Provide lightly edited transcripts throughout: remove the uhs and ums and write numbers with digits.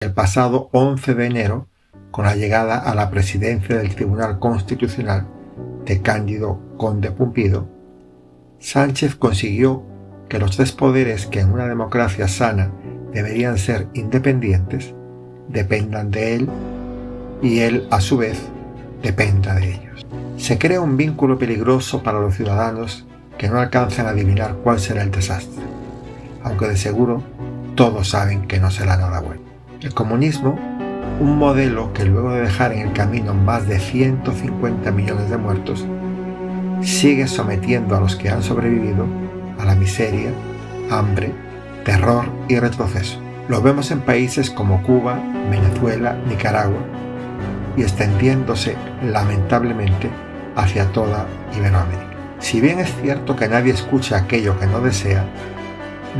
El pasado 11 de enero, con la llegada a la presidencia del Tribunal Constitucional de Cándido Conde Pumpido, Sánchez consiguió que los tres poderes que en una democracia sana deberían ser independientes, dependan de él y él, a su vez, dependa de ellos. Se crea un vínculo peligroso para los ciudadanos que no alcanzan a adivinar cuál será el desastre, aunque de seguro todos saben que no será nada bueno. El comunismo, un modelo que luego de dejar en el camino más de 150 millones de muertos, sigue sometiendo a los que han sobrevivido a la miseria, hambre, terror y retroceso. Lo vemos en países como Cuba, Venezuela, Nicaragua y extendiéndose lamentablemente hacia toda Iberoamérica. Si bien es cierto que nadie escucha aquello que no desea,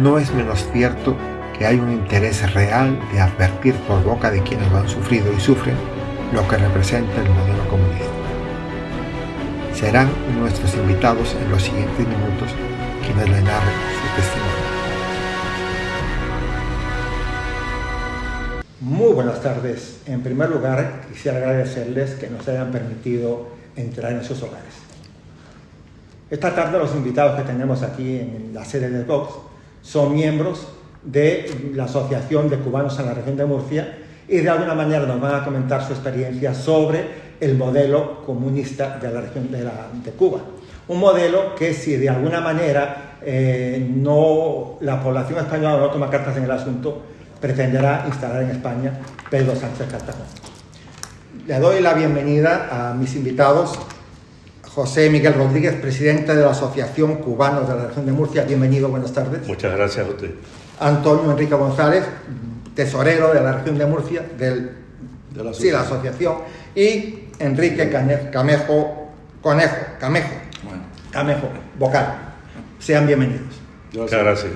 no es menos cierto que hay un interés real de advertir por boca de quienes lo han sufrido y sufren lo que representa el modelo comunista. Serán nuestros invitados en los siguientes minutos quienes le narren su testimonio. Muy buenas tardes. En primer lugar, quisiera agradecerles que nos hayan permitido entrar en sus hogares. Esta tarde los invitados que tenemos aquí en la sede de Vox son miembros de la Asociación de Cubanos en la Región de Murcia y de alguna manera nos van a comentar su experiencia sobre el modelo comunista de la región de Cuba. Un modelo que si de alguna manera la población española no toma cartas en el asunto, pretenderá instalar en España Pedro Sánchez Cartagena. Le doy la bienvenida a mis invitados. José Miguel Rodríguez, presidente de la Asociación Cubanos de la Región de Murcia. Bienvenido, buenas tardes. Muchas gracias a usted. Antonio Enrique González, tesorero de la Región de Murcia, de la asociación. Y Enrique Camejo, vocal. Sean bienvenidos. Muchas gracias.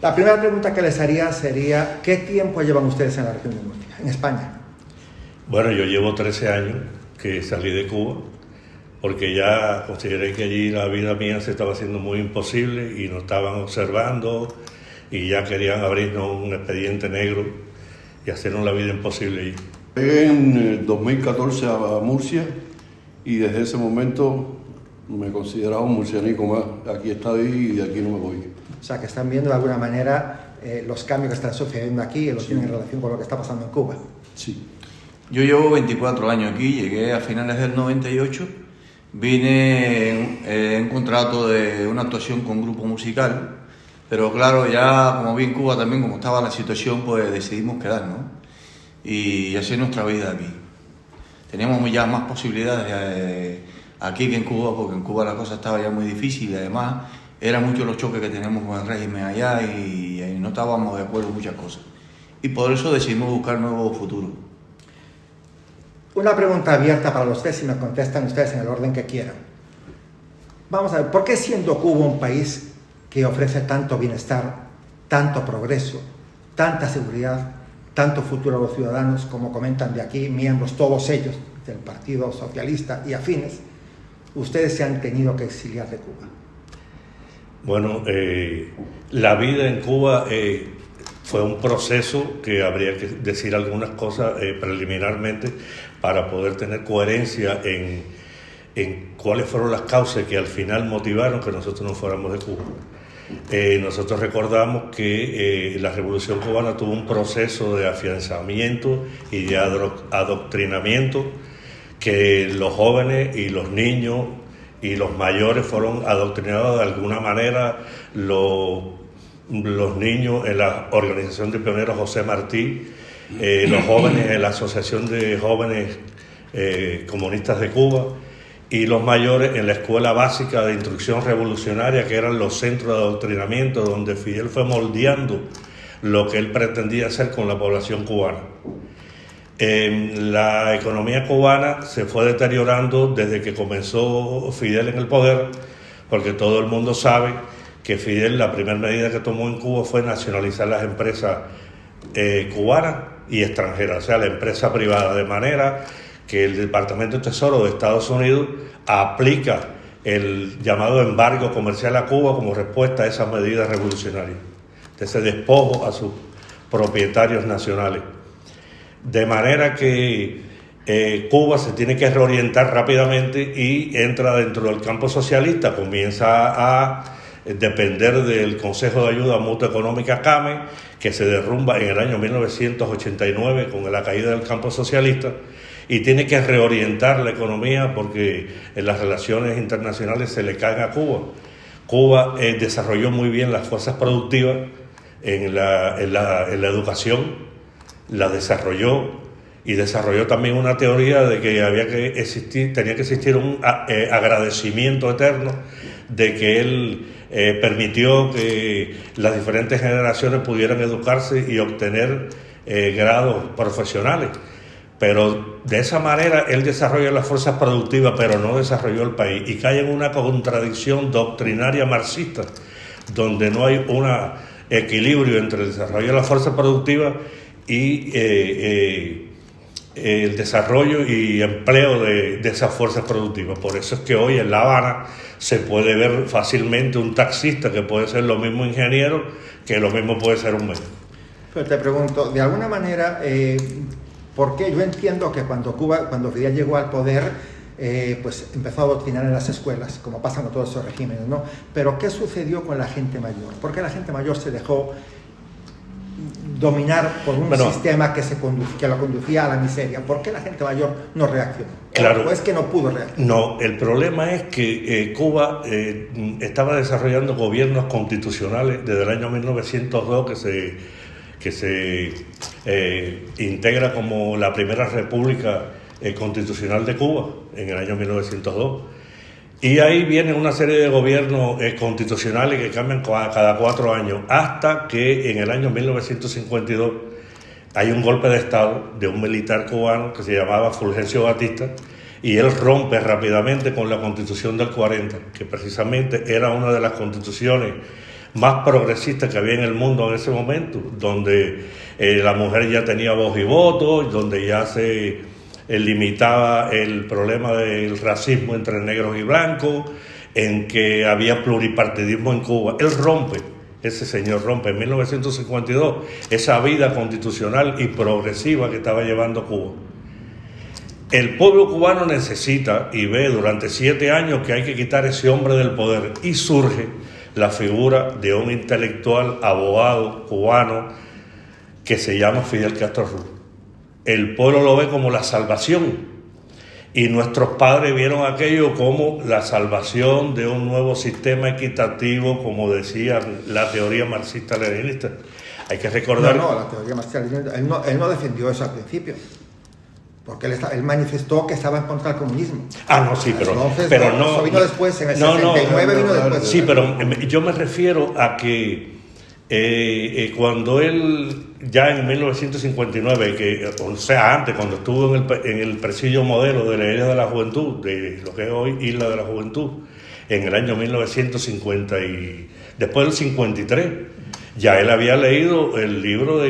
La primera pregunta que les haría sería, ¿qué tiempo llevan ustedes en la Región de Murcia, en España? Bueno, yo llevo 13 años que salí de Cuba, porque ya consideré que allí la vida mía se estaba haciendo muy imposible y nos estaban observando y ya querían abrirnos un expediente negro y hacernos la vida imposible allí. Llegué en el 2014 a Murcia y desde ese momento me consideraba un murcianico más. Aquí estoy y de aquí no me voy. O sea, que están viendo de alguna manera los cambios que están sucediendo aquí y los tienen en relación con lo que está pasando en Cuba. Sí. Yo llevo 24 años aquí, llegué a finales del 98, vine en un contrato de una actuación con un grupo musical, pero claro, ya como vi en Cuba también, como estaba la situación, pues decidimos quedarnos y hacer nuestra vida aquí. Teníamos ya más posibilidades aquí que en Cuba, porque en Cuba la cosa estaba ya muy difícil y además eran muchos los choques que teníamos con el régimen allá y no estábamos de acuerdo en muchas cosas. Y por eso decidimos buscar nuevos futuros. Una pregunta abierta para los tres y me contestan ustedes en el orden que quieran. Vamos a ver, ¿por qué siendo Cuba un país que ofrece tanto bienestar, tanto progreso, tanta seguridad, tanto futuro a los ciudadanos, como comentan de aquí, miembros todos ellos del Partido Socialista y afines, ustedes se han tenido que exiliar de Cuba? Bueno, la vida en Cuba fue un proceso que habría que decir algunas cosas preliminarmente para poder tener coherencia en cuáles fueron las causas que al final motivaron que nosotros nos fuéramos de Cuba. Nosotros recordamos que la Revolución Cubana tuvo un proceso de afianzamiento y de adoctrinamiento, que los jóvenes y los niños y los mayores fueron adoctrinados de alguna manera. Los niños en la Organización de Pioneros José Martí, los jóvenes en la Asociación de Jóvenes Comunistas de Cuba y los mayores en la Escuela Básica de Instrucción Revolucionaria, que eran los centros de adoctrinamiento donde Fidel fue moldeando lo que él pretendía hacer con la población cubana. La economía cubana se fue deteriorando desde que comenzó Fidel en el poder, porque todo el mundo sabe que Fidel, la primera medida que tomó en Cuba fue nacionalizar las empresas cubanas y extranjeras, o sea, la empresa privada, de manera que el Departamento de Tesoro de Estados Unidos aplica el llamado embargo comercial a Cuba como respuesta a esas medidas revolucionarias, de ese despojo a sus propietarios nacionales. De manera que Cuba se tiene que reorientar rápidamente y entra dentro del campo socialista, comienza a depender del Consejo de Ayuda Mutua Económica CAME, que se derrumba en el año 1989 con la caída del campo socialista, y tiene que reorientar la economía porque en las relaciones internacionales se le caen a Cuba. Cuba desarrolló muy bien las fuerzas productivas en la educación, la desarrolló, y desarrolló también una teoría de que tenía que existir un agradecimiento eterno de que él permitió que las diferentes generaciones pudieran educarse y obtener grados profesionales. Pero de esa manera él desarrolla las fuerzas productivas, pero no desarrolló el país, y cae en una contradicción doctrinaria marxista, donde no hay un equilibrio entre el desarrollo de las fuerzas productivas y el desarrollo y empleo de esas fuerzas productivas. Por eso es que hoy en La Habana se puede ver fácilmente un taxista que puede ser lo mismo ingeniero que lo mismo puede ser un médico. Pero te pregunto, de alguna manera, ¿por qué? Yo entiendo que cuando Fidel llegó al poder, pues empezó a adoctrinar en las escuelas, como pasa con todos esos regímenes, ¿no? Pero ¿qué sucedió con la gente mayor? ¿Por qué la gente mayor se dejó dominar por un sistema que lo conducía a la miseria? ¿Por qué la gente mayor no reaccionó? Claro, ¿O es que no pudo reaccionar? No, el problema es que Cuba estaba desarrollando gobiernos constitucionales desde el año 1902 que se integra como la primera república constitucional de Cuba en el año 1902. Y ahí viene una serie de gobiernos constitucionales que cambian cada 4 años, hasta que en el año 1952 hay un golpe de Estado de un militar cubano que se llamaba Fulgencio Batista, y él rompe rápidamente con la Constitución del 40, que precisamente era una de las constituciones más progresistas que había en el mundo en ese momento, donde la mujer ya tenía voz y voto, donde ya se limitaba el problema del racismo entre negros y blancos, en que había pluripartidismo en Cuba. Ese señor rompe en 1952 esa vida constitucional y progresiva que estaba llevando Cuba. El pueblo cubano necesita y ve durante 7 años que hay que quitar ese hombre del poder, y surge la figura de un intelectual, abogado cubano que se llama Fidel Castro Ruz. El pueblo lo ve como la salvación, y nuestros padres vieron aquello como la salvación de un nuevo sistema equitativo, como decía la teoría marxista-leninista. Hay que recordar... No, la teoría marxista-leninista, él no defendió eso al principio, porque él manifestó que estaba en contra del comunismo. Sí, Entonces, pero no... Eso vino después, en el 69 vino después. Sí, pero yo me refiero a que cuando él, ya en 1959, o sea, antes, cuando estuvo en el presidio modelo de la Isla de la Juventud, de lo que es hoy Isla de la Juventud, en el año 1950 y después del 53, ya él había leído el libro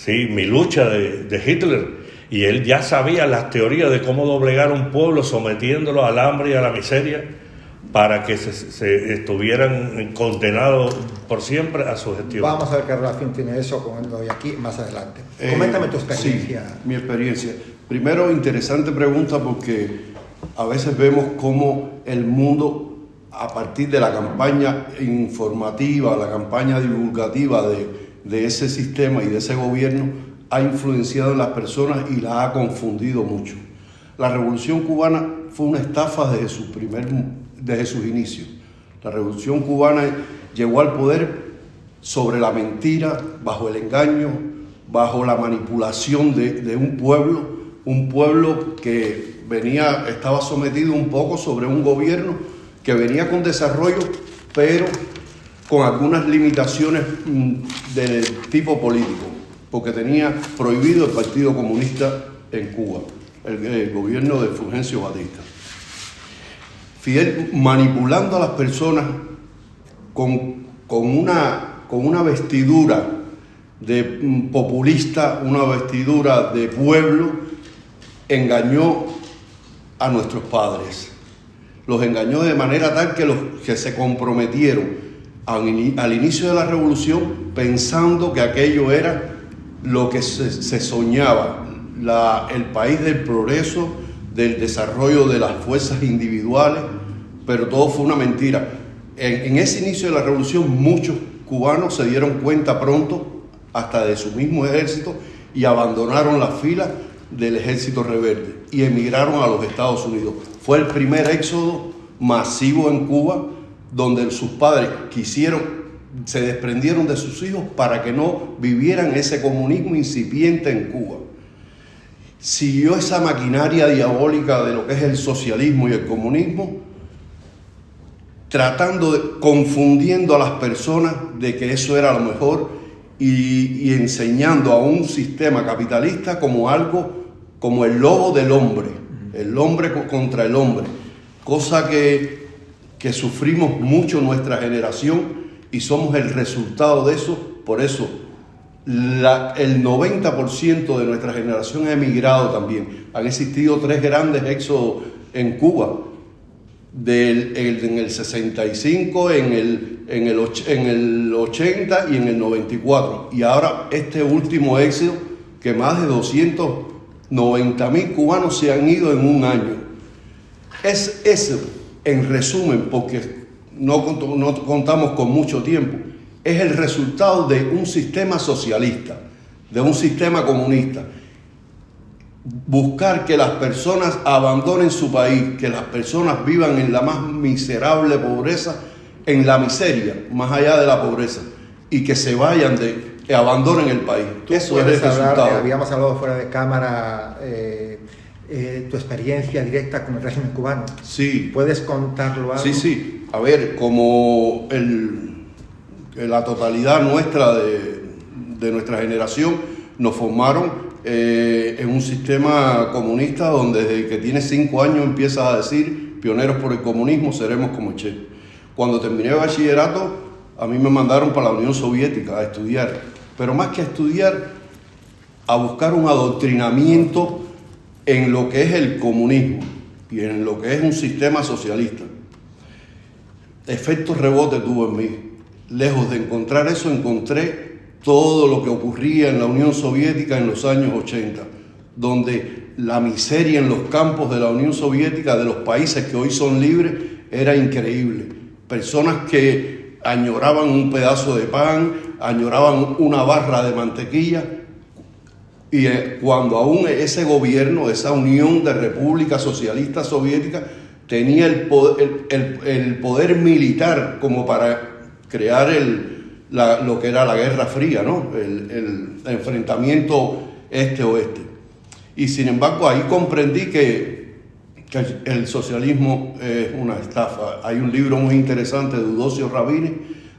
Mi lucha de Hitler, y él ya sabía las teorías de cómo doblegar un pueblo sometiéndolo al hambre y a la miseria, para que se estuvieran condenados por siempre a su gestión. Vamos a ver qué relación tiene eso con lo de aquí más adelante. Coméntame tu experiencia. Sí, mi experiencia. Primero, interesante pregunta, porque a veces vemos cómo el mundo, a partir de la campaña informativa, la campaña divulgativa de ese sistema y de ese gobierno, ha influenciado en las personas y las ha confundido mucho. La Revolución Cubana fue una estafa desde sus inicios. La Revolución Cubana llegó al poder sobre la mentira, bajo el engaño, bajo la manipulación de un pueblo que estaba sometido un poco sobre un gobierno que venía con desarrollo, pero con algunas limitaciones de tipo político, porque tenía prohibido el Partido Comunista en Cuba, el gobierno de Fulgencio Batista. Fidel, manipulando a las personas con una vestidura de populista, una vestidura de pueblo, engañó a nuestros padres. Los engañó de manera tal que los que se comprometieron al inicio de la revolución, pensando que aquello era lo que se soñaba, el país del progreso, del desarrollo de las fuerzas individuales, pero todo fue una mentira. En ese inicio de la revolución muchos cubanos se dieron cuenta pronto, hasta de su mismo ejército, y abandonaron las filas del ejército rebelde y emigraron a los Estados Unidos. Fue el primer éxodo masivo en Cuba, donde sus padres se desprendieron de sus hijos para que no vivieran ese comunismo incipiente en Cuba. Siguió esa maquinaria diabólica de lo que es el socialismo y el comunismo, confundiendo a las personas de que eso era lo mejor y enseñando a un sistema capitalista como algo, como el lobo del hombre, el hombre contra el hombre, cosa que sufrimos mucho nuestra generación y somos el resultado de eso. Por eso el 90% de nuestra generación ha emigrado también. Han existido 3 grandes éxodos en Cuba, en el 65, en el 80 y en el 94. Y ahora este último éxodo, que más de 290.000 cubanos se han ido en un año. Es eso, en resumen, porque no contamos con mucho tiempo, es el resultado de un sistema socialista, de un sistema comunista. Buscar que las personas abandonen su país, que las personas vivan en la más miserable pobreza, en la miseria, más allá de la pobreza, y que se vayan que abandonen el país. Eso es el resultado. Habíamos hablado fuera de cámara, tu experiencia directa con el régimen cubano. Sí. ¿Puedes contarlo algo? Sí. A ver, como la totalidad nuestra de nuestra generación nos formaron en un sistema comunista donde desde que tienes 5 años empiezas a decir: pioneros por el comunismo, seremos como Che. Cuando terminé el bachillerato, a mí me mandaron para la Unión Soviética a estudiar, pero más que a estudiar, a buscar un adoctrinamiento en lo que es el comunismo y en lo que es un sistema socialista. Efecto rebote tuvo en mí. Lejos de encontrar eso, encontré todo lo que ocurría en la Unión Soviética en los años 80, donde la miseria en los campos de la Unión Soviética, de los países que hoy son libres, era increíble. Personas que añoraban un pedazo de pan, añoraban una barra de mantequilla, y cuando aún ese gobierno, esa Unión de Repúblicas Socialistas Soviéticas, tenía el poder militar como para crear lo que era la Guerra Fría, ¿no? El enfrentamiento este-oeste. Y sin embargo, ahí comprendí que el socialismo es una estafa. Hay un libro muy interesante de Eudoxio Rabini,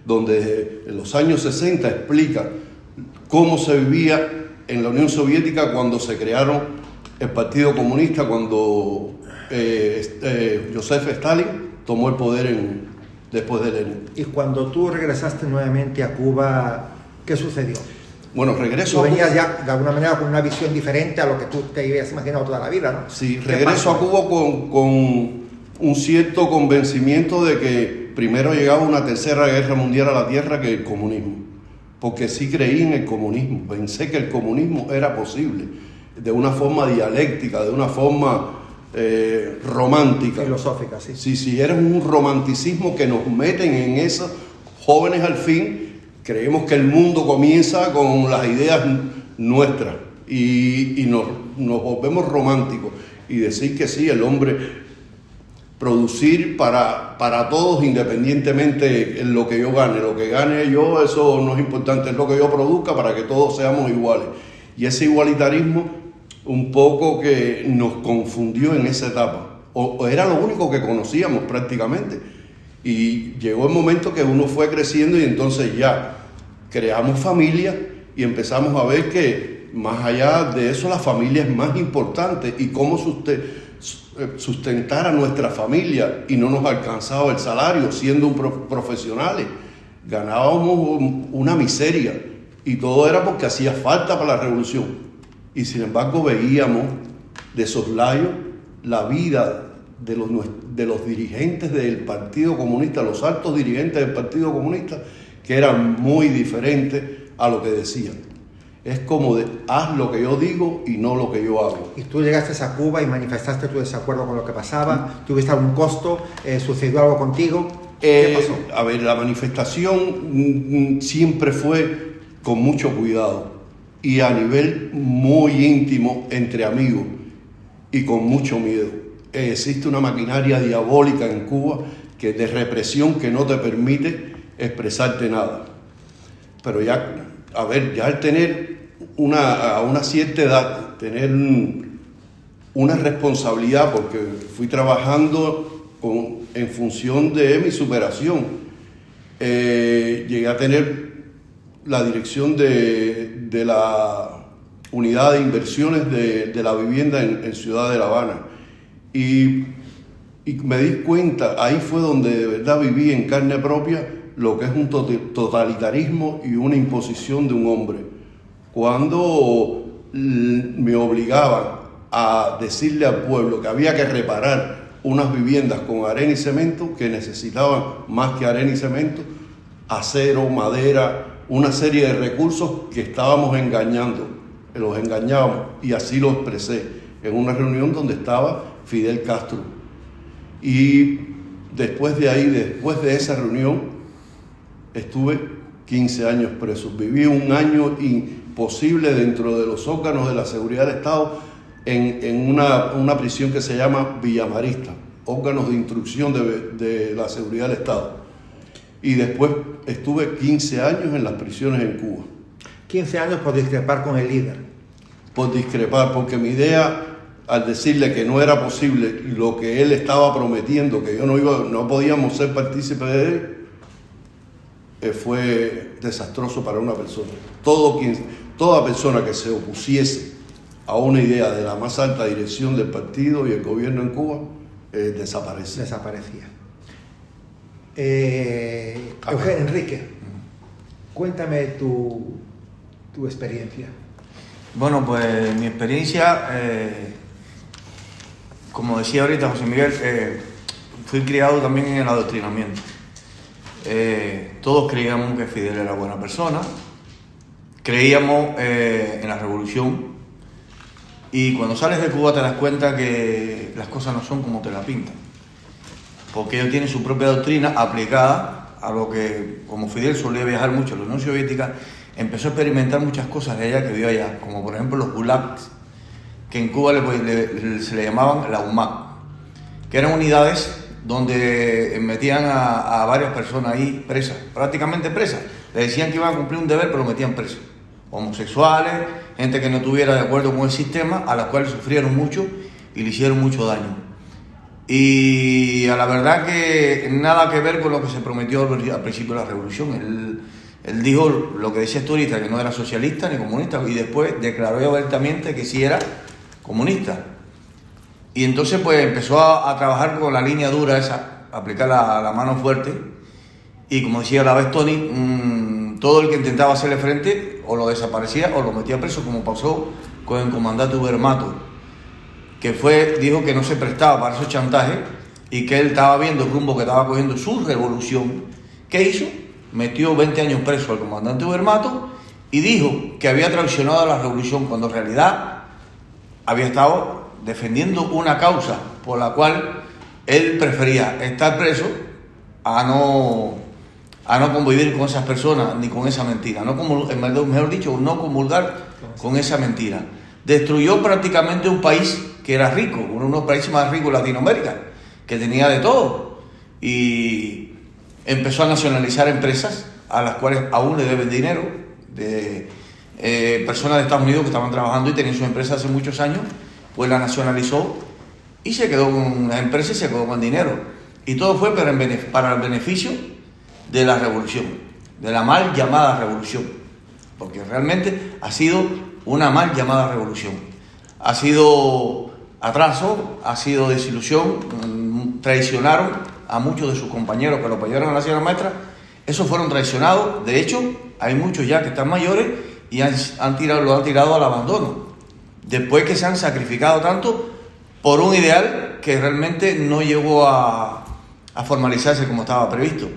donde en los años 60 explica cómo se vivía en la Unión Soviética cuando se crearon el Partido Comunista, cuando Joseph Stalin tomó el poder después de Lenin. Y cuando tú regresaste nuevamente a Cuba, ¿qué sucedió? Bueno, regreso. Tú venías ya de alguna manera con una visión diferente a lo que tú te habías imaginado toda la vida, ¿no? Sí, regreso a Cuba con un cierto convencimiento de que primero llegaba una tercera guerra mundial a la tierra que el comunismo. Porque sí creí en el comunismo, pensé que el comunismo era posible, de una forma dialéctica, de una forma romántica. Filosófica, sí. Sí, era un romanticismo que nos meten en eso. Jóvenes al fin, creemos que el mundo comienza con las ideas nuestras y nos volvemos románticos y decir que sí, el hombre producir para todos independientemente en lo que yo gane. Lo que gane yo, eso no es importante, es lo que yo produzca para que todos seamos iguales. Y ese igualitarismo un poco que nos confundió en esa etapa, o era lo único que conocíamos prácticamente. Y llegó el momento que uno fue creciendo y entonces ya creamos familia y empezamos a ver que más allá de eso la familia es más importante y cómo sustentar a nuestra familia, y no nos alcanzaba el salario siendo profesionales, ganábamos una miseria y todo era porque hacía falta para la revolución. Y sin embargo veíamos de soslayo la vida de los dirigentes del Partido Comunista, los altos dirigentes del Partido Comunista, que eran muy diferentes a lo que decían. Es como de, haz lo que yo digo y no lo que yo hago. ¿Y tú llegaste a Cuba y manifestaste tu desacuerdo con lo que pasaba? ¿Tuviste algún costo? ¿Sucedió algo contigo? ¿Qué pasó? A ver, la manifestación siempre fue con mucho cuidado y a nivel muy íntimo entre amigos y con mucho miedo. Existe una maquinaria diabólica en Cuba que de represión que no te permite expresarte nada. Pero ya, a ver, ya al tener a una cierta edad, tener una responsabilidad, porque fui trabajando en función de mi superación, llegué a tener la dirección de la unidad de inversiones de la vivienda en Ciudad de La Habana. Y me di cuenta, ahí fue donde de verdad viví en carne propia lo que es un totalitarismo y una imposición de un hombre. Cuando me obligaban a decirle al pueblo que había que reparar unas viviendas con arena y cemento, que necesitaban más que arena y cemento, acero, madera, una serie de recursos que estábamos engañando, los engañábamos, y así lo expresé en una reunión donde estaba Fidel Castro. Y después de ahí, después de esa reunión, estuve 15 años preso. Viví un año imposible dentro de los órganos de la seguridad del Estado en una prisión que se llama Villamarista, órganos de instrucción de la seguridad del Estado. Y después estuve 15 años en las prisiones en Cuba. 15 años por discrepar con el líder. Por discrepar, porque mi idea, al decirle que no era posible lo que él estaba prometiendo, que yo no podíamos ser partícipes de él, fue desastroso para una persona. Toda persona que se opusiese a una idea de la más alta dirección del partido y el gobierno en Cuba, desaparecía. Enrique, cuéntame tu experiencia. Bueno, pues mi experiencia, como decía ahorita José Miguel, fui criado también en el adoctrinamiento. Todos creíamos que Fidel era buena persona, creíamos en la revolución, y cuando sales de Cuba te das cuenta que las cosas no son como te la pintan, porque ellos tienen su propia doctrina aplicada a lo que, como Fidel solía viajar mucho en la Unión Soviética, empezó a experimentar muchas cosas de allá que vio allá, como por ejemplo los gulags, que en Cuba se le llamaban la UMAC, que eran unidades donde metían a varias personas ahí presas, prácticamente presas. Le decían que iban a cumplir un deber, pero lo metían presos. Homosexuales, gente que no estuviera de acuerdo con el sistema, a las cuales sufrieron mucho y le hicieron mucho daño. Y a la verdad que nada que ver con lo que se prometió al principio de la revolución. Él dijo lo que decía tú ahorita, que no era socialista ni comunista, y después declaró abiertamente que sí era comunista. Y entonces pues empezó a trabajar con la línea dura esa, a aplicar la mano fuerte, y como decía la vez Tony, todo el que intentaba hacerle frente o lo desaparecía o lo metía preso, como pasó con el comandante Ubermato, que dijo que no se prestaba para esos chantajes y que él estaba viendo el rumbo que estaba cogiendo su revolución. ¿Qué hizo? Metió 20 años preso al comandante Ubermato y dijo que había traicionado a la revolución, cuando en realidad había estado defendiendo una causa por la cual él prefería estar preso a no convivir con esas personas ni con esa mentira, mejor dicho, no comulgar con esa mentira. Destruyó prácticamente un país que era rico, uno de los países más ricos de Latinoamérica, que tenía de todo, y empezó a nacionalizar empresas a las cuales aún le deben dinero, de personas de Estados Unidos que estaban trabajando y tenían sus empresas hace muchos años, pues la nacionalizó y se quedó con las empresas y se quedó con dinero. Y todo fue para el beneficio de la revolución, de la mal llamada revolución, porque realmente ha sido una mal llamada revolución. Ha sido atraso, ha sido desilusión, traicionaron a muchos de sus compañeros que lo apoyaron a la Sierra Maestra. Esos fueron traicionados. De hecho, hay muchos ya que están mayores y lo han tirado al abandono. Después que se han sacrificado tanto por un ideal que realmente no llegó a formalizarse como estaba previsto.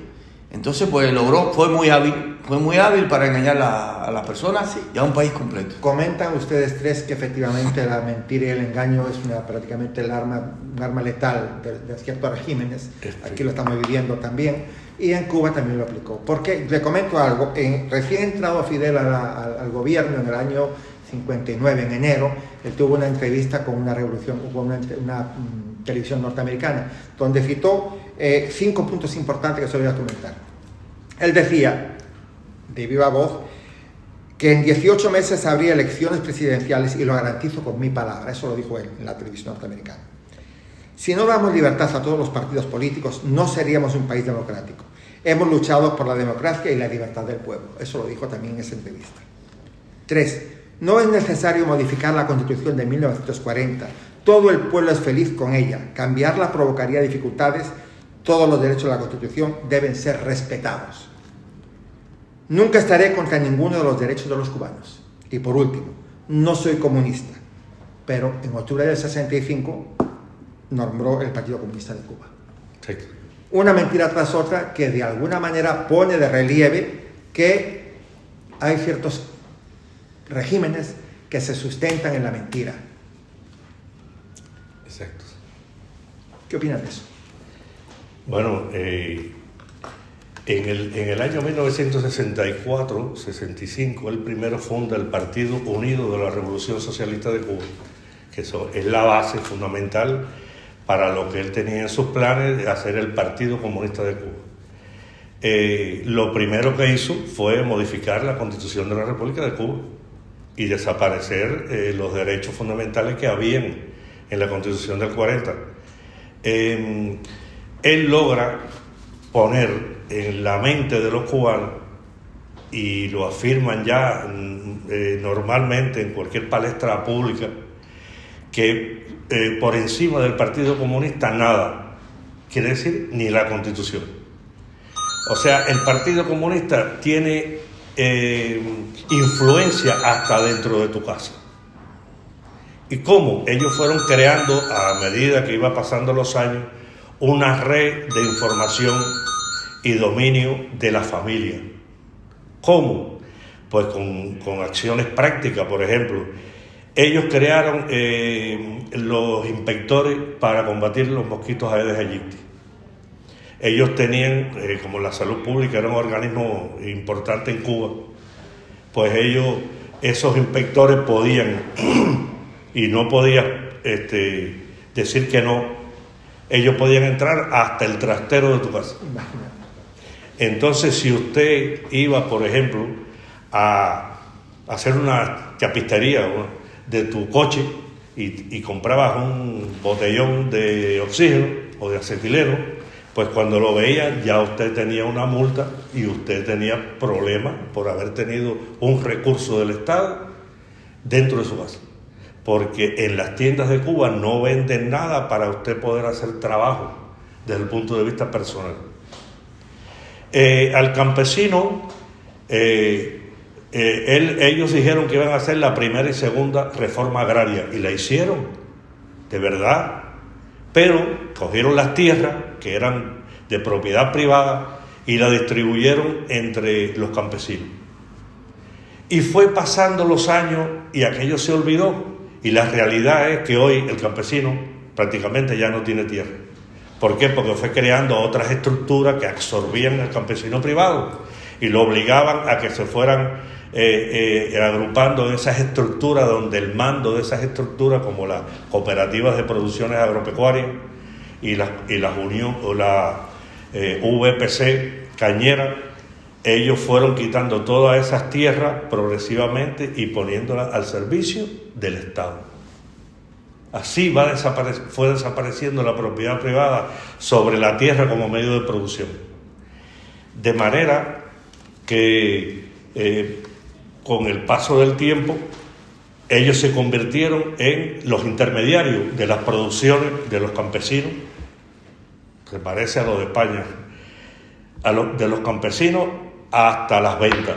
Entonces, pues fue muy hábil para engañar a las personas, sí, y a un país completo. Comentan ustedes tres que efectivamente la mentira y el engaño es prácticamente un arma letal de ciertos regímenes. Aquí lo estamos viviendo también, y en Cuba también lo aplicó. Porque, le comento algo, recién entrado Fidel al gobierno en el año 59, en enero, él tuvo una entrevista con una televisión norteamericana, donde citó 5 puntos importantes que se voy a comentar. Él decía, de viva voz, que en 18 meses habría elecciones presidenciales, y lo garantizo con mi palabra. Eso lo dijo él en la televisión norteamericana. Si no damos libertad a todos los partidos políticos, no seríamos un país democrático. Hemos luchado por la democracia y la libertad del pueblo. Eso lo dijo también en esa entrevista. 3. No es necesario modificar la Constitución de 1940. Todo el pueblo es feliz con ella. Cambiarla provocaría dificultades. Todos los derechos de la Constitución deben ser respetados. Nunca estaré contra ninguno de los derechos de los cubanos. Y por último, no soy comunista, pero en octubre del 65 nombró el Partido Comunista de Cuba. Sí. Una mentira tras otra que de alguna manera pone de relieve que hay ciertos regímenes que se sustentan en la mentira. Exacto. ¿Qué opinan de eso? Bueno, en el año 1964-65, él primero funda el Partido Unido de la Revolución Socialista de Cuba, que eso es la base fundamental para lo que él tenía en sus planes de hacer el Partido Comunista de Cuba. Lo primero que hizo fue modificar la Constitución de la República de Cuba y desaparecer los derechos fundamentales que habían en la Constitución del 40. Él logra poner en la mente de los cubanos, y lo afirman ya normalmente en cualquier palestra pública, que por encima del Partido Comunista nada, quiere decir ni la Constitución. O sea, el Partido Comunista tiene influencia hasta dentro de tu casa. ¿Y cómo? Ellos fueron creando, a medida que iba pasando los años, una red de información y dominio de la familia. ¿Cómo? Pues con acciones prácticas. Por ejemplo, ellos crearon los inspectores para combatir los mosquitos Aedes aegypti. Ellos tenían, como la salud pública era un organismo importante en Cuba, pues esos inspectores podían, y no podía decir que no, ellos podían entrar hasta el trastero de tu casa. Entonces, si usted iba, por ejemplo, a hacer una chapistería de tu coche y comprabas un botellón de oxígeno o de acetileno, pues cuando lo veía ya usted tenía una multa y usted tenía problemas por haber tenido un recurso del Estado dentro de su casa. Porque en las tiendas de Cuba no venden nada para usted poder hacer trabajo desde el punto de vista personal. Al campesino, ellos dijeron que iban a hacer la primera y segunda reforma agraria, y la hicieron, de verdad, pero cogieron las tierras que eran de propiedad privada y la distribuyeron entre los campesinos. Y fue pasando los años y aquello se olvidó. Y la realidad es que hoy el campesino prácticamente ya no tiene tierra. ¿Por qué? Porque fue creando otras estructuras que absorbían al campesino privado y lo obligaban a que se fueran agrupando en esas estructuras, donde el mando de esas estructuras, como las cooperativas de producciones agropecuarias y las Unión o la VPC Cañera, ellos fueron quitando todas esas tierras progresivamente y poniéndolas al servicio del Estado. Así fue desapareciendo la propiedad privada sobre la tierra como medio de producción. De manera que con el paso del tiempo ellos se convirtieron en los intermediarios de las producciones de los campesinos. Se parece a lo de España, de los campesinos hasta las ventas.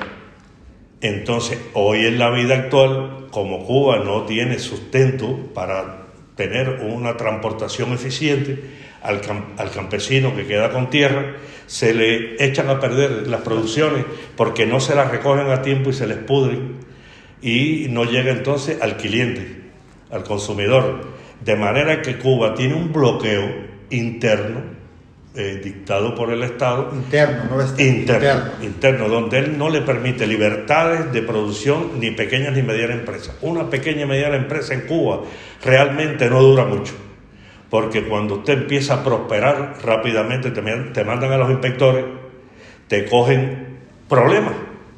Entonces, hoy en la vida actual, como Cuba no tiene sustento para tener una transportación eficiente, al campesino que queda con tierra se le echan a perder las producciones porque no se las recogen a tiempo y se les pudren y no llega entonces al cliente, al consumidor. De manera que Cuba tiene un bloqueo interno dictado por el Estado. Interno, no externo. Interno, donde él no le permite libertades de producción ni pequeñas ni medianas empresas. Una pequeña y mediana empresa en Cuba realmente no dura mucho, porque cuando usted empieza a prosperar rápidamente te mandan a los inspectores, te cogen problemas,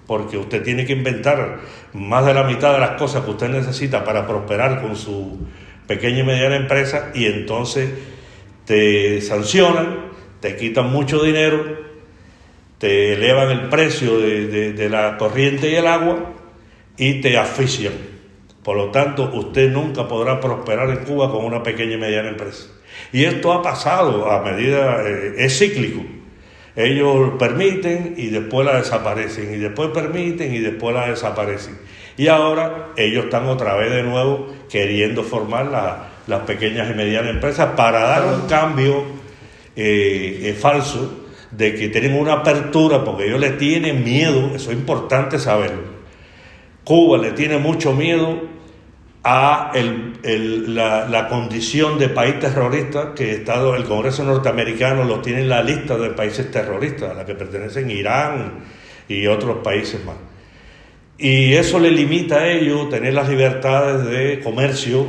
porque usted tiene que inventar más de la mitad de las cosas que usted necesita para prosperar con su pequeña y mediana empresa, y entonces te sancionan, te quitan mucho dinero, te elevan el precio de la corriente y el agua y te asfixian. Por lo tanto, usted nunca podrá prosperar en Cuba con una pequeña y mediana empresa. Y esto ha pasado a medida, es cíclico. Ellos permiten y después la desaparecen, y después permiten y después la desaparecen. Y ahora ellos están otra vez de nuevo queriendo formar las pequeñas y medianas empresas para dar un cambio falso de que tienen una apertura, porque ellos le tienen miedo, eso es importante saberlo. Cuba le tiene mucho miedo a la condición de país terrorista que el Congreso norteamericano lo tiene en la lista de países terroristas, a la que pertenecen Irán y otros países más. Y eso le limita a ellos tener las libertades de comercio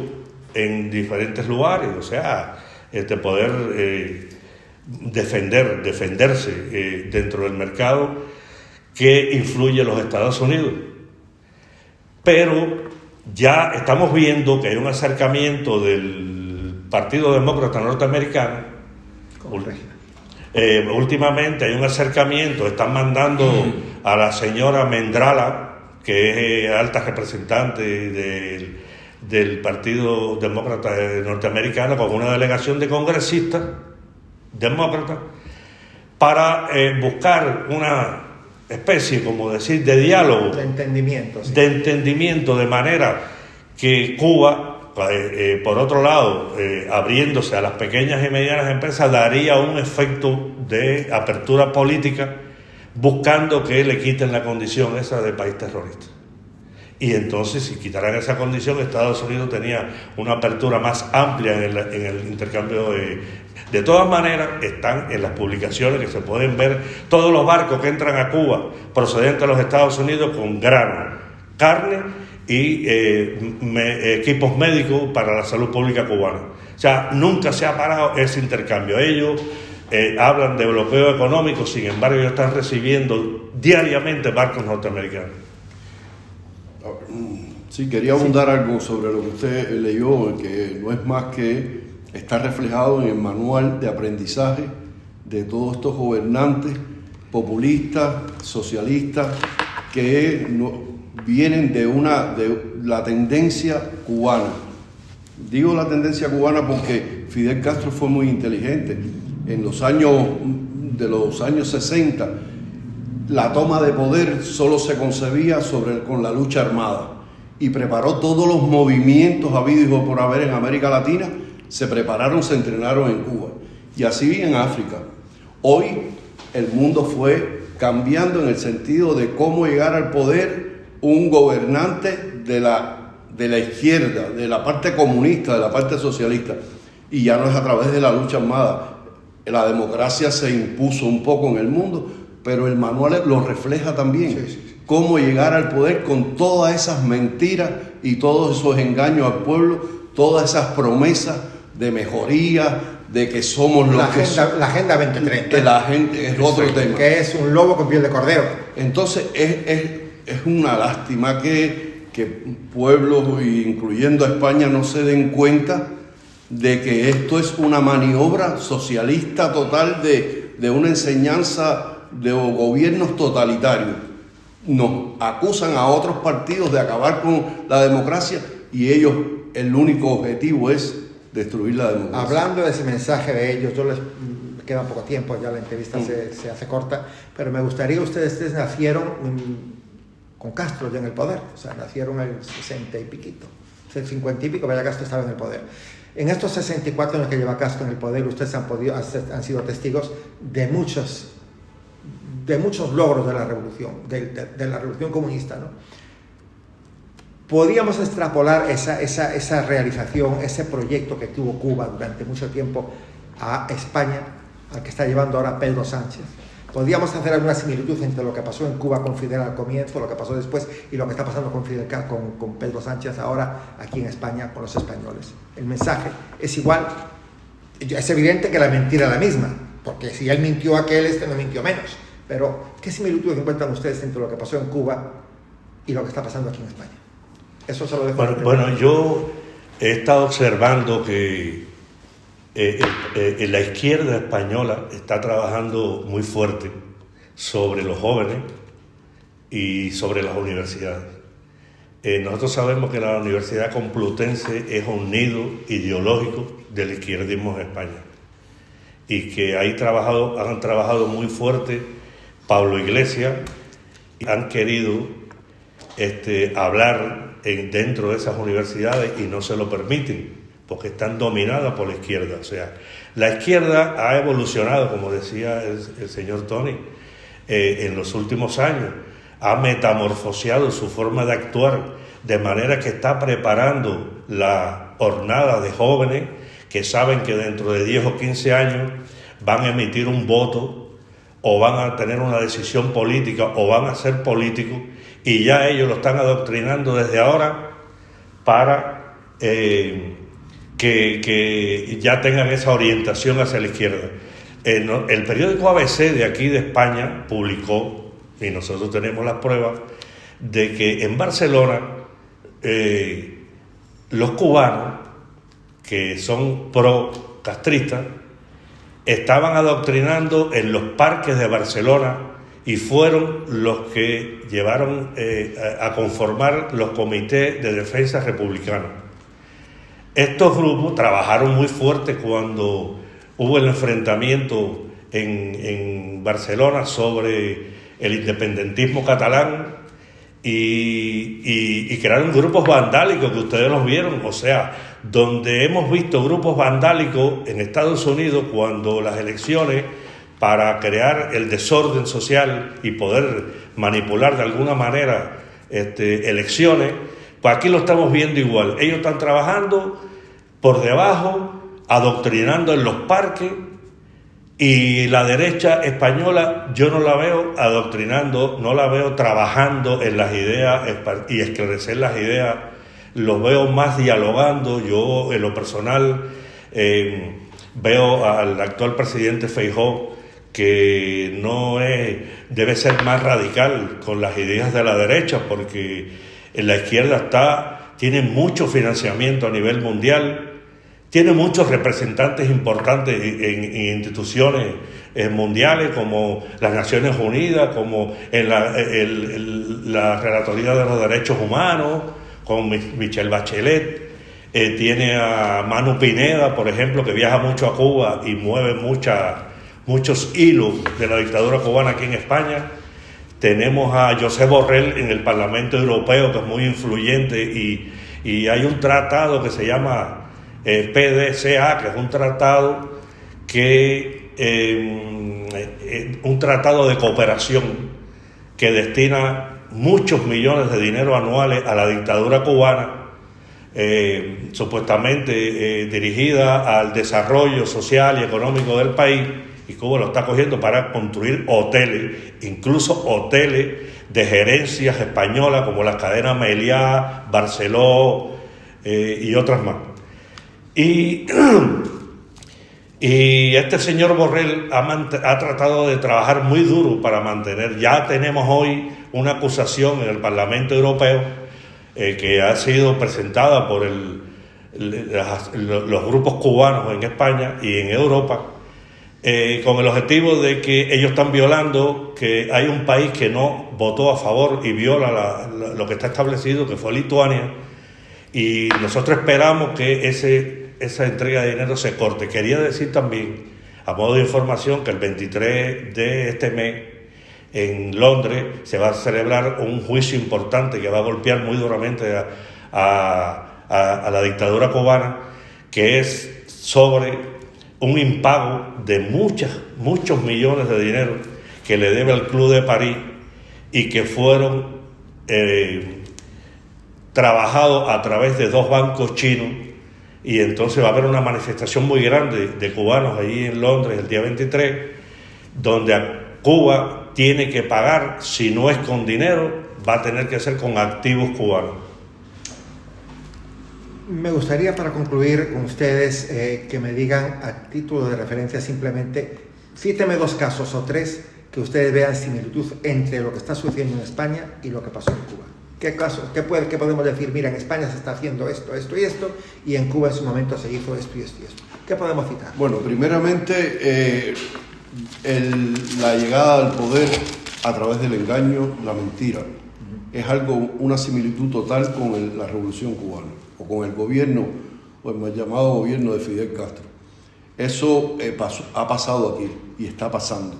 en diferentes lugares, o sea, poder defenderse dentro del mercado que influye en los Estados Unidos. Pero ya estamos viendo que hay un acercamiento del Partido Demócrata norteamericano. Últimamente hay un acercamiento, están mandando a la señora Mendrala, que es alta representante del Partido Demócrata norteamericano, con una delegación de congresistas demócratas, para buscar una especie, como decir, de diálogo, de entendimiento, sí. De entendimiento, de manera que Cuba, por otro lado, abriéndose a las pequeñas y medianas empresas, daría un efecto de apertura política, buscando que le quiten la condición esa de país terrorista. Y entonces, si quitaran esa condición, Estados Unidos tenía una apertura más amplia en el intercambio de todas maneras. Están en las publicaciones que se pueden ver todos los barcos que entran a Cuba procedentes de los Estados Unidos con grano, carne y equipos médicos para la salud pública cubana. O sea, nunca se ha parado ese intercambio. Ellos hablan de bloqueo económico, sin embargo, ellos están recibiendo diariamente barcos norteamericanos. Sí, quería abundar algo sobre lo que usted leyó, que no es más que está reflejado en el manual de aprendizaje de todos estos gobernantes populistas, socialistas, que vienen de la tendencia cubana. Digo la tendencia cubana porque Fidel Castro fue muy inteligente. En los años 60, la toma de poder solo se concebía con la lucha armada, y preparó todos los movimientos habidos y por haber en América Latina, se prepararon, se entrenaron en Cuba, y así en África. Hoy el mundo fue cambiando en el sentido de cómo llegar al poder un gobernante de la izquierda, de la parte comunista, de la parte socialista, y ya no es a través de la lucha armada. La democracia se impuso un poco en el mundo, pero el manual lo refleja también. Sí. Cómo llegar al poder con todas esas mentiras y todos esos engaños al pueblo, todas esas promesas de mejoría, de que somos los que... La Agenda 2030. Que la gente es otro tema. Que es un lobo con piel de cordero. Entonces es una lástima que pueblos, incluyendo a España, no se den cuenta de que esto es una maniobra socialista total de una enseñanza de gobiernos totalitarios. Nos acusan a otros partidos de acabar con la democracia, y ellos, el único objetivo es destruir la democracia. Hablando de ese mensaje de ellos, me queda poco tiempo, ya la entrevista se hace corta, pero me gustaría, ustedes nacieron con Castro ya en el poder, o sea, nacieron en el 60 y piquito. el 50 y pico, Fidel Castro estaba en el poder. En estos 64 años que lleva Castro en el poder, ustedes han sido testigos de muchos logros de la revolución, de la revolución comunista, ¿no? Podríamos extrapolar esa realización, ese proyecto que tuvo Cuba durante mucho tiempo a España, al que está llevando ahora Pedro Sánchez. Podríamos hacer alguna similitud entre lo que pasó en Cuba con Fidel al comienzo, lo que pasó después y lo que está pasando con Pedro Sánchez ahora aquí en España con los españoles. El mensaje es igual. Es evidente que la mentira es la misma, porque si él mintió aquel, este no mintió menos. Pero, ¿qué similitud encuentran ustedes entre lo que pasó en Cuba y lo que está pasando aquí en España? Eso se lo dejo. Bueno, yo he estado observando que la izquierda española está trabajando muy fuerte sobre los jóvenes y sobre las universidades. Nosotros sabemos que la Universidad Complutense es un nido ideológico del izquierdismo en España y que ahí han trabajado muy fuerte Pablo Iglesias y han querido hablar dentro de esas universidades y no se lo permiten, porque están dominadas por la izquierda. O sea, la izquierda ha evolucionado, como decía el señor Tony, en los últimos años, ha metamorfoseado su forma de actuar, de manera que está preparando la hornada de jóvenes que saben que dentro de 10 o 15 años van a emitir un voto o van a tener una decisión política o van a ser políticos, y ya ellos lo están adoctrinando desde ahora para que ya tengan esa orientación hacia la izquierda. El periódico ABC de aquí de España publicó, y nosotros tenemos las pruebas, de que en Barcelona los cubanos, que son pro-castristas, estaban adoctrinando en los parques de Barcelona y fueron los que llevaron a conformar los comités de defensa republicanos. Estos grupos trabajaron muy fuerte cuando hubo el enfrentamiento en Barcelona sobre el independentismo catalán y crearon grupos vandálicos que ustedes los vieron. O sea, donde hemos visto grupos vandálicos en Estados Unidos cuando las elecciones, para crear el desorden social y poder manipular de alguna manera elecciones, pues aquí lo estamos viendo igual. Ellos están trabajando por debajo, adoctrinando en los parques, y la derecha española yo no la veo adoctrinando, no la veo trabajando en las ideas y esclarecer las ideas. Los veo más dialogando. Yo, en lo personal, veo al actual presidente Feijóo que debe ser más radical con las ideas de la derecha, porque en la izquierda tiene mucho financiamiento a nivel mundial, tiene muchos representantes importantes en instituciones mundiales como las Naciones Unidas, como en la Relatoría de los Derechos Humanos, con Michelle Bachelet. Tiene a Manu Pineda, por ejemplo, que viaja mucho a Cuba y mueve muchos hilos de la dictadura cubana aquí en España. Tenemos a Josep Borrell en el Parlamento Europeo, que es muy influyente, y hay un tratado que se llama PDCA, que es un tratado de cooperación que destina muchos millones de dinero anuales a la dictadura cubana, supuestamente dirigida al desarrollo social y económico del país, y Cuba lo está cogiendo para construir hoteles, incluso hoteles de gerencias españolas como las cadenas Meliá, Barceló y otras más. Y este señor Borrell ha tratado de trabajar muy duro para mantener. Ya tenemos hoy una acusación en el Parlamento Europeo que ha sido presentada por los grupos cubanos en España y en Europa, con el objetivo de que ellos están violando, que hay un país que no votó a favor y viola lo que está establecido, que fue Lituania, y nosotros esperamos que esa entrega de dinero se corte. Quería decir también, a modo de información, que el 23 de este mes en Londres se va a celebrar un juicio importante que va a golpear muy duramente a a la dictadura cubana, que es sobre un impago de muchos millones de dinero que le debe al Club de París y que fueron trabajados a través de 2 bancos chinos. Y entonces va a haber una manifestación muy grande de cubanos allí en Londres el día 23, donde Cuba tiene que pagar, si no es con dinero, va a tener que ser con activos cubanos. Me gustaría, para concluir con ustedes, que me digan a título de referencia simplemente, cíteme 2 casos o 3 que ustedes vean similitud entre lo que está sucediendo en España y lo que pasó en Cuba. ¿Qué casos? ¿Qué podemos decir? Mira, en España se está haciendo esto, esto y esto, y en Cuba en su momento se hizo esto y esto y esto. ¿Qué podemos citar? Bueno, primeramente, la llegada al poder a través del engaño, la mentira, es una similitud total con la Revolución Cubana, o con el gobierno, o el mal llamado gobierno de Fidel Castro. Eso ha pasado aquí y está pasando.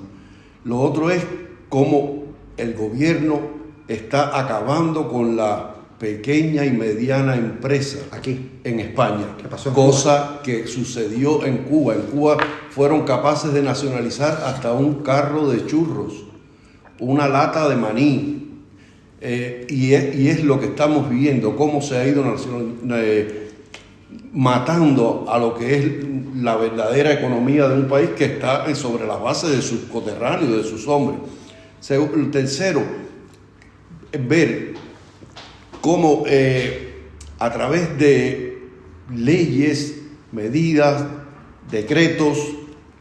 Lo otro es cómo el gobierno está acabando con la pequeña y mediana empresa aquí en España, ¿Qué pasó en cosa Cuba? que sucedió en Cuba. En Cuba fueron capaces de nacionalizar hasta un carro de churros, una lata de maní, y es lo que estamos viviendo, cómo se ha ido matando a lo que es la verdadera economía de un país que está sobre la base de sus coterráneos, de sus hombres. Tercero, ver cómo a través de leyes, medidas, decretos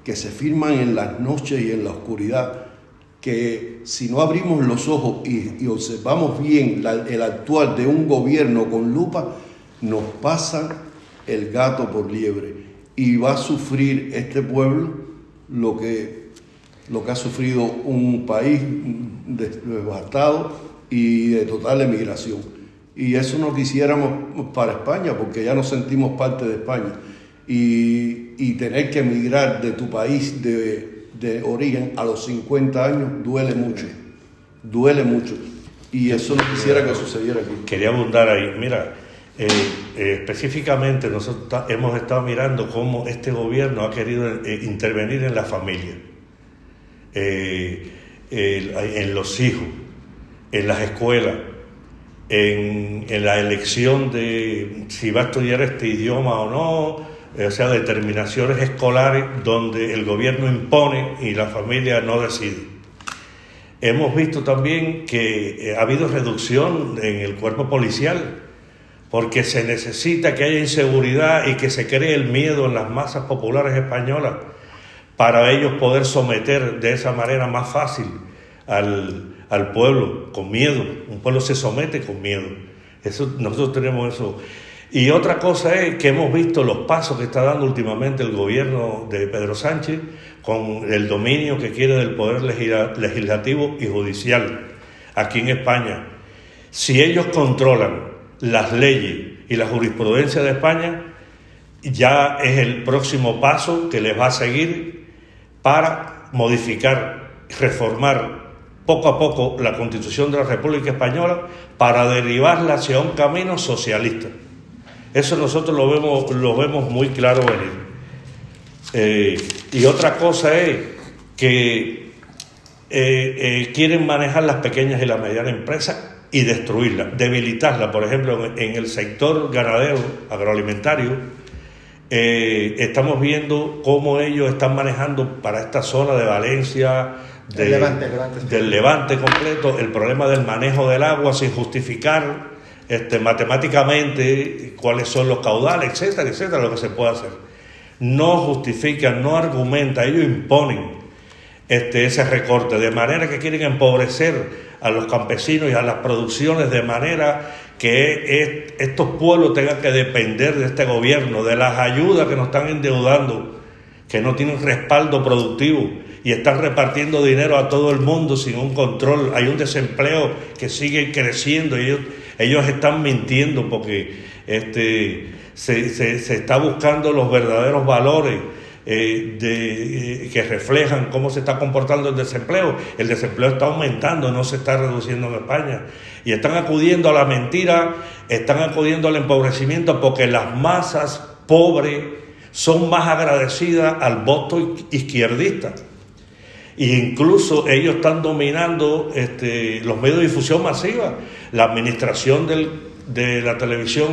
que se firman en las noches y en la oscuridad, que si no abrimos los ojos y observamos bien el actuar de un gobierno con lupa, nos pasa el gato por liebre y va a sufrir este pueblo lo que ha sufrido un país devastado y de total emigración. Y eso no quisiéramos para España, porque ya nos sentimos parte de España. Y tener que emigrar de tu país de origen a los 50 años duele mucho. Y eso no quisiera que sucediera aquí. Quería abundar ahí. Mira, específicamente nosotros hemos estado mirando cómo este gobierno ha querido intervenir en la familia, en los hijos, en las escuelas, en la elección de si va a estudiar este idioma o no, o sea, determinaciones escolares donde el gobierno impone y la familia no decide. Hemos visto también que ha habido reducción en el cuerpo policial, porque se necesita que haya inseguridad y que se cree el miedo en las masas populares españolas para ellos poder someter de esa manera más fácil al pueblo, con miedo. Un pueblo se somete con miedo. Nosotros tenemos eso. Y otra cosa es que hemos visto los pasos que está dando últimamente el gobierno de Pedro Sánchez con el dominio que quiere del poder legislativo y judicial aquí en España. Si ellos controlan las leyes y la jurisprudencia de España, ya es el próximo paso que les va a seguir para modificar, reformar poco a poco la Constitución de la República Española para derivarla hacia un camino socialista. Eso nosotros lo vemos muy claro venir. Y otra cosa es que quieren manejar las pequeñas y las medianas empresas y destruirlas, debilitarlas. Por ejemplo, en el sector ganadero, agroalimentario, estamos viendo cómo ellos están manejando para esta zona de Valencia, del Levante completo, el problema del manejo del agua sin justificar matemáticamente cuáles son los caudales, etcétera, etcétera, lo que se puede hacer. No justifican, no argumentan, ellos imponen ese recorte, de manera que quieren empobrecer a los campesinos y a las producciones, de manera que estos pueblos tengan que depender de este gobierno, de las ayudas que nos están endeudando, que no tienen respaldo productivo y están repartiendo dinero a todo el mundo sin un control. Hay un desempleo que sigue creciendo y ellos están mintiendo porque se está buscando los verdaderos valores que reflejan cómo se está comportando el desempleo. El desempleo está aumentando, no se está reduciendo en España. Y están acudiendo a la mentira, están acudiendo al empobrecimiento, porque las masas pobres son más agradecidas al voto izquierdista. E incluso ellos están dominando los medios de difusión masiva, la administración de la televisión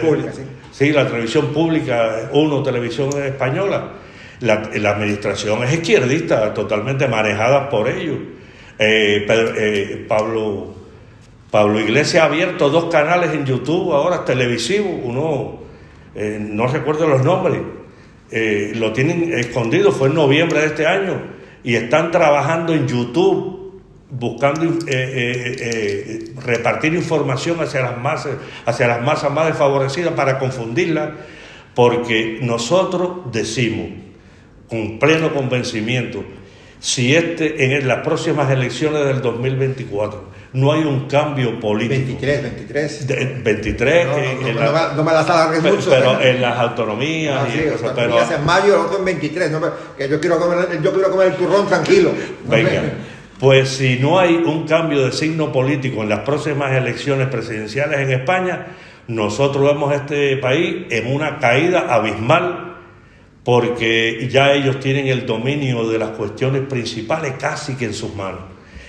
pública, sí. Sí, la televisión pública, televisión española. La administración es izquierdista, totalmente manejada por ellos. Pablo Iglesias ha abierto 2 canales en YouTube ahora, televisivos, uno, no recuerdo los nombres, lo tienen escondido, fue en noviembre de este año, y están trabajando en YouTube buscando repartir información hacia las masas más desfavorecidas para confundirlas, porque nosotros decimos con pleno convencimiento, si en las próximas elecciones del 2024 no hay un cambio político. 23. No me las alargues mucho. Pero en las autonomías y cosas. Pero en mayo, el otro en 23. Que yo quiero comer el turrón tranquilo. Venga. Pues si no hay un cambio de signo político en las próximas elecciones presidenciales en España, nosotros vemos a este país en una caída abismal, porque ya ellos tienen el dominio de las cuestiones principales casi que en sus manos.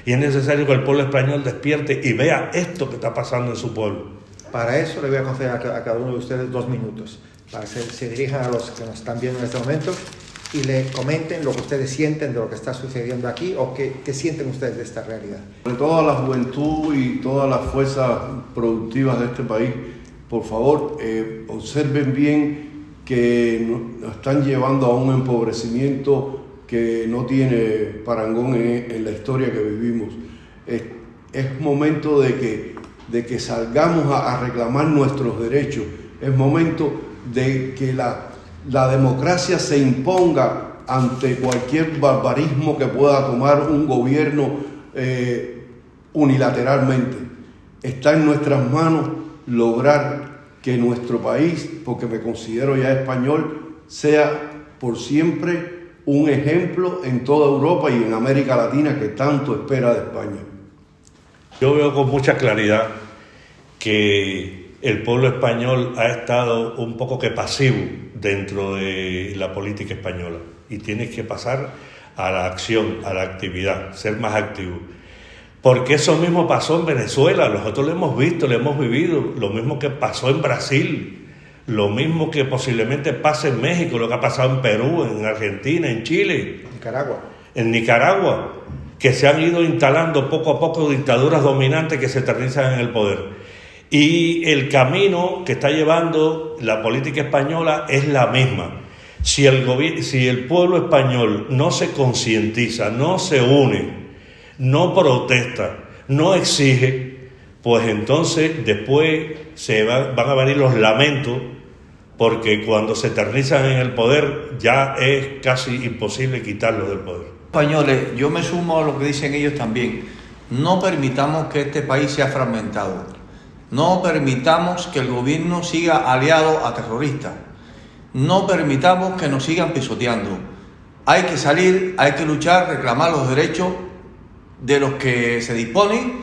Y es necesario que el pueblo español despierte y vea esto que está pasando en su pueblo. Para eso le voy a conceder a cada uno de ustedes 2 minutos, para que se dirijan a los que nos están viendo en este momento y le comenten lo que ustedes sienten de lo que está sucediendo aquí, o qué sienten ustedes de esta realidad. Sobre todo a la juventud y todas las fuerzas productivas de este país, por favor, observen bien que nos están llevando a un empobrecimiento que no tiene parangón en la historia que vivimos. Es momento de que salgamos a reclamar nuestros derechos. Es momento de que la democracia se imponga ante cualquier barbarismo que pueda tomar un gobierno unilateralmente. Está en nuestras manos lograr que nuestro país, porque me considero ya español, sea por siempre un ejemplo en toda Europa y en América Latina, que tanto espera de España. Yo veo con mucha claridad que el pueblo español ha estado un poco que pasivo dentro de la política española, y tiene que pasar a la acción, a la actividad, ser más activo. Porque eso mismo pasó en Venezuela, nosotros lo hemos visto, lo hemos vivido, lo mismo que pasó en Brasil, lo mismo que posiblemente pase en México, lo que ha pasado en Perú, en Argentina, en Chile, en Nicaragua, que se han ido instalando poco a poco dictaduras dominantes que se eternizan en el poder. Y el camino que está llevando la política española es la misma. Si el pueblo español no se concientiza, no se une, no protesta, no exige, pues entonces después van a venir los lamentos, porque cuando se eternizan en el poder ya es casi imposible quitarlos del poder. Españoles, yo me sumo a lo que dicen ellos también. No permitamos que este país sea fragmentado. No permitamos que el gobierno siga aliado a terroristas. No permitamos que nos sigan pisoteando. Hay que salir, hay que luchar, reclamar los derechos de los que se disponen,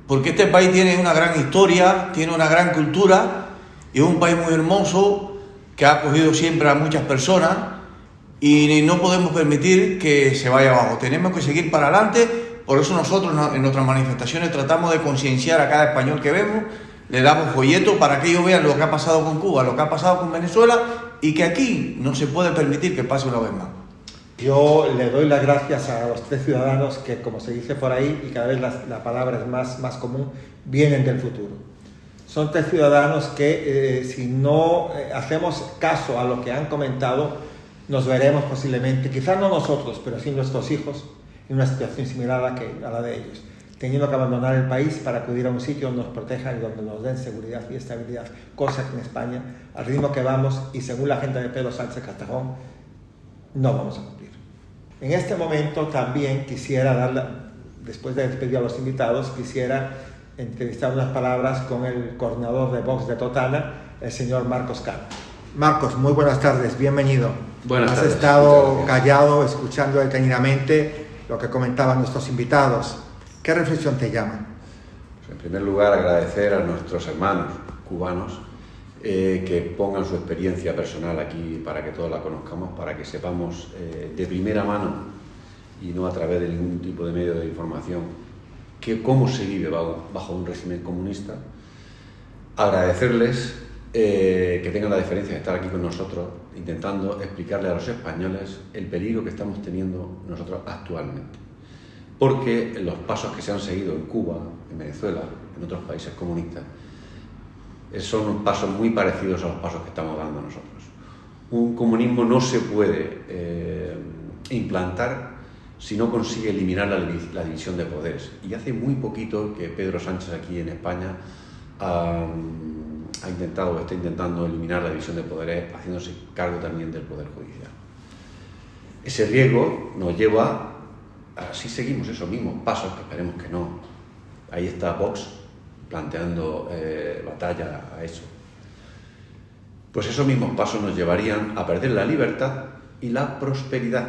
porque este país tiene una gran historia, tiene una gran cultura, y es un país muy hermoso que ha acogido siempre a muchas personas, y no podemos permitir que se vaya abajo. Tenemos que seguir para adelante. Por eso nosotros en nuestras manifestaciones tratamos de concienciar a cada español que vemos, le damos folletos para que ellos vean lo que ha pasado con Cuba, lo que ha pasado con Venezuela, y que aquí no se puede permitir que pase una vez más. Yo le doy las gracias a los 3 ciudadanos que, como se dice por ahí, y cada vez la palabra es más común, vienen del futuro. Son 3 ciudadanos que si no hacemos caso a lo que han comentado, nos veremos posiblemente, quizás no nosotros, pero sí nuestros hijos, en una situación similar a la de ellos, teniendo que abandonar el país para acudir a un sitio donde nos protejan y donde nos den seguridad y estabilidad, cosa que en España, al ritmo que vamos y según la agenda de Pedro Sánchez Castejón, no vamos a cumplir. En este momento también quisiera después de despedir a los invitados, quisiera entrevistar unas palabras con el coordinador de Vox de Totana, el señor Marcos Cano. Marcos, muy buenas tardes, bienvenido. Buenas Has tardes. estado Muchas gracias. callado, escuchando detenidamente lo que comentaban nuestros invitados. ¿Qué reflexión te llama? En primer lugar, agradecer a nuestros hermanos cubanos que pongan su experiencia personal aquí para que todos la conozcamos, para que sepamos de primera mano y no a través de ningún tipo de medio de información cómo se vive bajo un régimen comunista. Agradecerles que tengan la deferencia de estar aquí con nosotros intentando explicarle a los españoles el peligro que estamos teniendo nosotros actualmente. Porque los pasos que se han seguido en Cuba, en Venezuela, en otros países comunistas, son pasos muy parecidos a los pasos que estamos dando nosotros. Un comunismo no se puede implantar si no consigue eliminar la división de poderes. Y hace muy poquito que Pedro Sánchez aquí en España ha intentado o está intentando eliminar la división de poderes, haciéndose cargo también del Poder Judicial. Ese riesgo nos lleva a, si seguimos esos mismos pasos, que esperemos que no, ahí está Vox planteando batalla a eso, pues esos mismos pasos nos llevarían a perder la libertad y la prosperidad.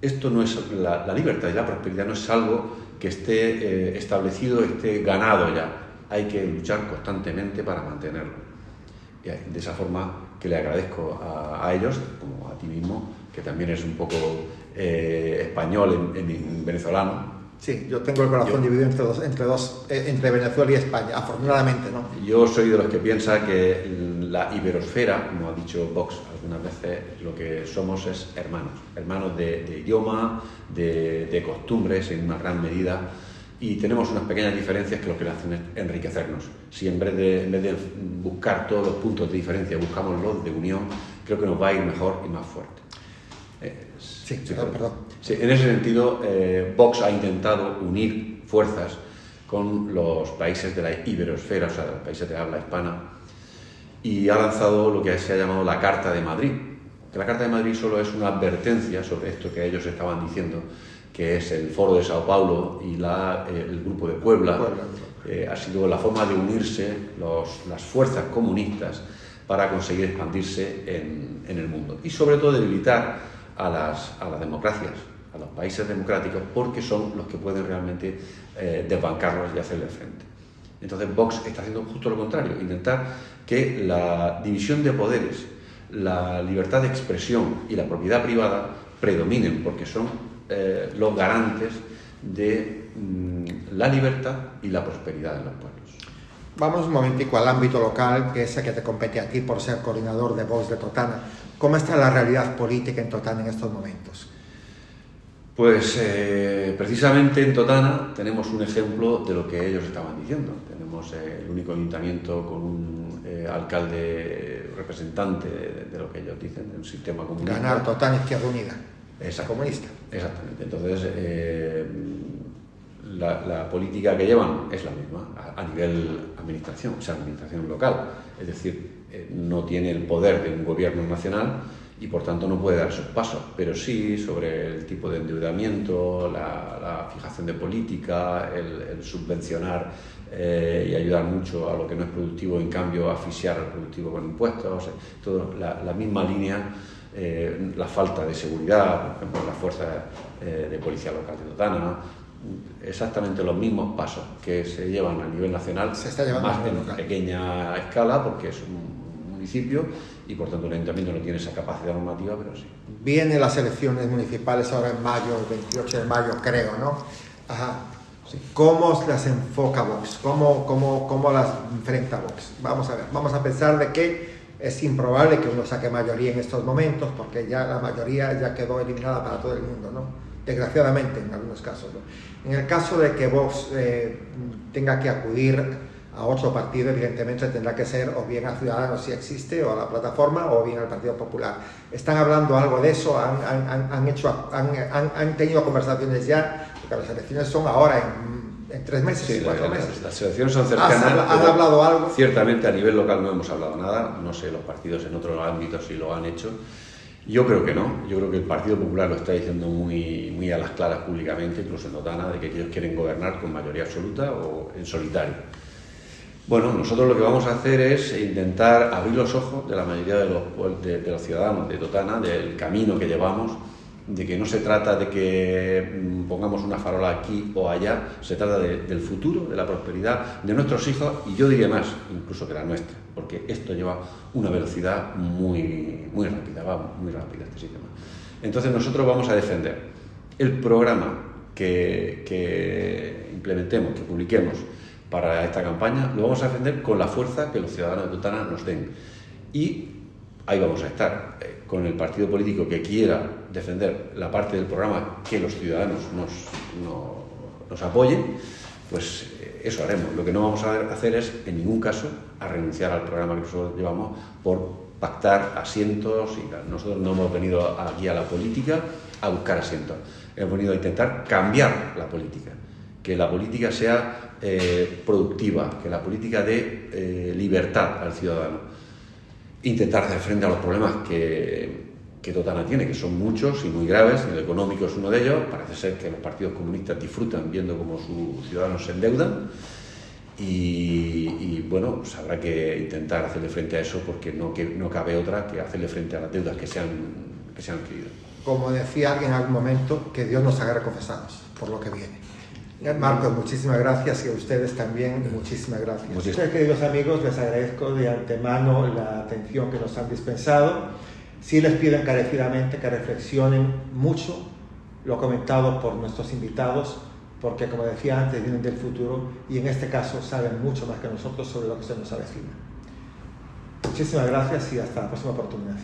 Esto no es la libertad y la prosperidad no es algo que esté establecido, esté ganado ya. Hay que luchar constantemente para mantenerlo. Y de esa forma que le agradezco a ellos, como a ti mismo, que también es un poco español en venezolano. Sí, yo tengo el corazón dividido entre Venezuela y España, afortunadamente, ¿no? Yo soy de los que piensa que la iberosfera, como ha dicho Vox algunas veces, lo que somos es hermanos de idioma, de costumbres en una gran medida, y tenemos unas pequeñas diferencias que lo que le hacen es enriquecernos. Si en vez de buscar todos los puntos de diferencia buscamos los de unión, creo que nos va a ir mejor y más fuerte. Perdón. Sí, en ese sentido, Vox ha intentado unir fuerzas con los países de la iberosfera, o sea, los países de habla hispana, y ha lanzado lo que se ha llamado la Carta de Madrid. Que la Carta de Madrid solo es una advertencia sobre esto que ellos estaban diciendo, que es el Foro de Sao Paulo y el Grupo de Puebla. Ha sido la forma de unirse las fuerzas comunistas para conseguir expandirse en el mundo. Y sobre todo debilitar a las democracias, a los países democráticos, porque son los que pueden realmente desbancarlos y hacerle frente. Entonces Vox está haciendo justo lo contrario, intentar que la división de poderes, la libertad de expresión y la propiedad privada predominen, porque son los garantes de la libertad y la prosperidad de los pueblos. Vamos un momentico al ámbito local, que es el que te compete a ti por ser coordinador de Vox de Totana. ¿Cómo está la realidad política en Totana en estos momentos? Pues precisamente en Totana tenemos un ejemplo de lo que ellos estaban diciendo. Tenemos el único ayuntamiento con un alcalde representante de lo que ellos dicen, de un sistema comunista. Ganar Totana, Izquierda Unida. Comunista. Exactamente. Entonces, la política que llevan es la misma a nivel administración, o sea, administración local. Es decir, no tiene el poder de un gobierno nacional y por tanto no puede dar esos pasos, pero sí sobre el tipo de endeudamiento, la fijación de política, el subvencionar y ayudar mucho a lo que no es productivo, en cambio asfixiar al productivo con impuestos, todo la misma línea. La falta de seguridad, por ejemplo, las fuerzas de policía local de Totana, exactamente los mismos pasos que se llevan a nivel nacional, se está llevando más en pequeña escala, porque es un municipio y por tanto el ayuntamiento no tiene esa capacidad normativa, pero sí. Vienen las elecciones municipales ahora en mayo, el 28 de mayo creo, ¿no? Ajá. Sí. ¿Cómo las enfoca Vox? ¿Cómo las enfrenta Vox? Vamos a ver, vamos a pensar de que es improbable que uno saque mayoría en estos momentos, porque ya la mayoría ya quedó eliminada para todo el mundo, ¿no? Desgraciadamente en algunos casos, ¿no? En el caso de que Vox tenga que acudir a otro partido, evidentemente tendrá que ser o bien a Ciudadanos si existe, o a la plataforma, o bien al Partido Popular. ¿Están hablando algo de eso? ¿Han tenido conversaciones ya? Porque las elecciones son ahora en 3 meses, sí, 4 meses. Las elecciones son cercanas. ¿Han hablado algo? Ciertamente a nivel local no hemos hablado nada, no sé los partidos en otros ámbitos si lo han hecho. Yo creo que no, yo creo que el Partido Popular lo está diciendo muy a las claras públicamente, incluso en Totana, de que ellos quieren gobernar con mayoría absoluta o en solitario. Bueno, nosotros lo que vamos a hacer es intentar abrir los ojos de la mayoría de los ciudadanos de Totana, del camino que llevamos, de que no se trata de que pongamos una farola aquí o allá, se trata del futuro, de la prosperidad de nuestros hijos, y yo diría más, incluso que la nuestra, porque esto lleva una velocidad muy rápida, va muy rápida este sistema. Entonces nosotros vamos a defender el programa que implementemos, que publiquemos para esta campaña, lo vamos a defender con la fuerza que los ciudadanos de Totana nos den. Y ahí vamos a estar, con el partido político que quiera defender la parte del programa que los ciudadanos nos apoyen, pues eso haremos. Lo que no vamos a hacer es, en ningún caso, a renunciar al programa que nosotros llevamos por pactar asientos y tal. Nosotros no hemos venido aquí a la política a buscar asientos, hemos venido a intentar cambiar la política, que la política sea productiva, que la política dé libertad al ciudadano, intentar hacer frente a los problemas que Totana tiene, que son muchos y muy graves. El económico es uno de ellos. Parece ser que los partidos comunistas disfrutan viendo cómo sus ciudadanos se endeudan y bueno, pues habrá que intentar hacerle frente a eso, porque no cabe otra que hacerle frente a las deudas que se han adquirido. Como decía alguien en algún momento, que Dios nos haga confesados por lo que viene. Marcos, muchísimas gracias, y a ustedes también muchísimas gracias. Ustedes, queridos amigos, les agradezco de antemano la atención que nos han dispensado. Sí les pido encarecidamente que reflexionen mucho lo comentado por nuestros invitados, porque, como decía antes, vienen del futuro y en este caso saben mucho más que nosotros sobre lo que se nos avecina. Muchísimas gracias y hasta la próxima oportunidad.